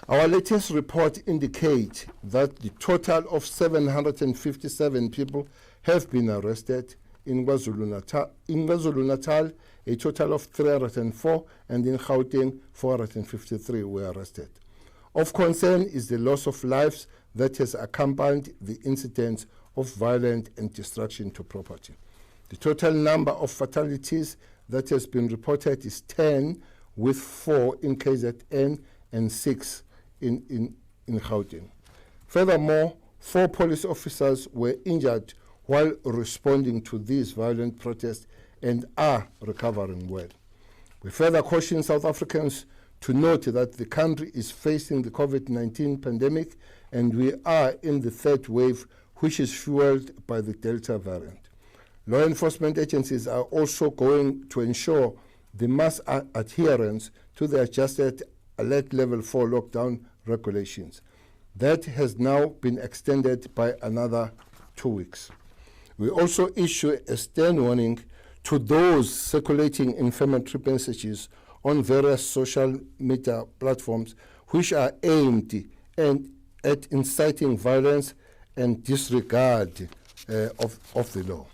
Our latest report indicates that the total of 757 people have been arrested in KwaZulu-Natal, a total of 304, and in Gauteng, 453 were arrested. Of concern is the loss of lives that has accompanied the incidents of violence and destruction to property. The total number of fatalities that has been reported is 10, with 4 in KZN and 6 in Gauteng. Furthermore, 4 police officers were injured while responding to these violent protests and are recovering well. We further caution South Africans to note that the country is facing the COVID-19 pandemic and we are in the third wave, which is fueled by the Delta variant. Law enforcement agencies are also going to ensure the mass adherence to the adjusted alert level 4 lockdown regulations. That has now been extended by another 2 weeks. We also issue a stern warning to those circulating inflammatory messages on various social media platforms which are aimed at inciting violence and disregard of the law.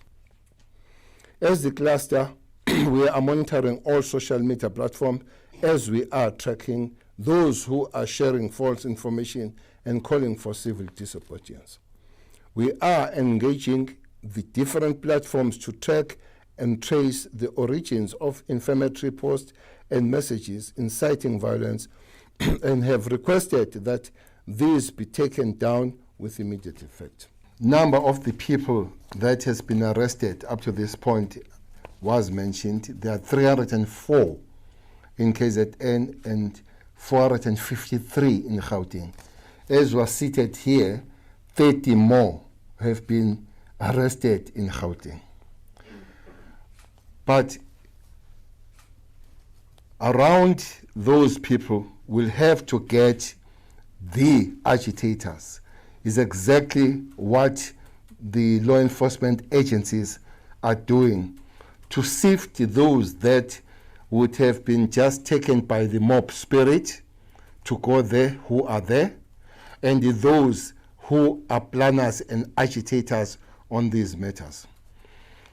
As the cluster, we are monitoring all social media platforms as we are tracking those who are sharing false information and calling for civil disobedience. We are engaging the different platforms to track and trace the origins of inflammatory posts and messages inciting violence and have requested that these be taken down with immediate effect. Number of the people that has been arrested up to this point was mentioned. There are 304 in KZN and 453 in Gauteng. As was cited here, 30 more have been arrested in Gauteng. But around those people will have to get the agitators, is exactly what the law enforcement agencies are doing to sift those that would have been just taken by the mob spirit to go there, who are there, and those who are planners and agitators on these matters.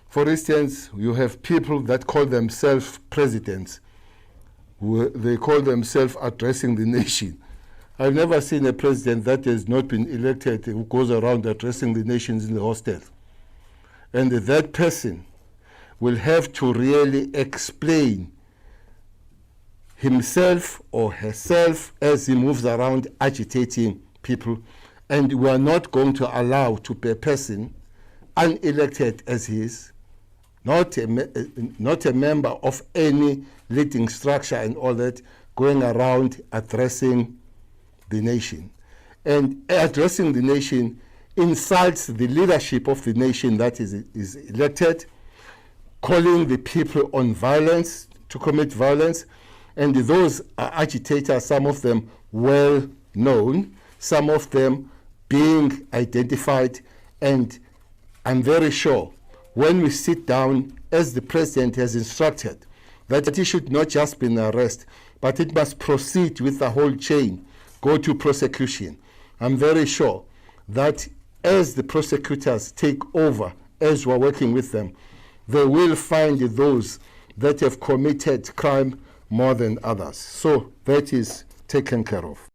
For instance, you have people that call themselves presidents. They call themselves addressing the nation. I've never seen a president that has not been elected who goes around addressing the nations in the hostel. And that person will have to really explain himself or herself as he moves around agitating people. And we are not going to allow to be a person unelected as he is, not a member of any leading structure and all that, going around addressing the nation. And addressing the nation insults the leadership of the nation that is elected, calling the people on violence, to commit violence, and those are agitators, some of them well known, some of them being identified, and I'm very sure when we sit down, as the president has instructed, that it should not just be an arrest, but it must proceed with the whole chain, go to prosecution. I'm very sure that as the prosecutors take over, as we're working with them, they will find those that have committed crime more than others. So that is taken care of.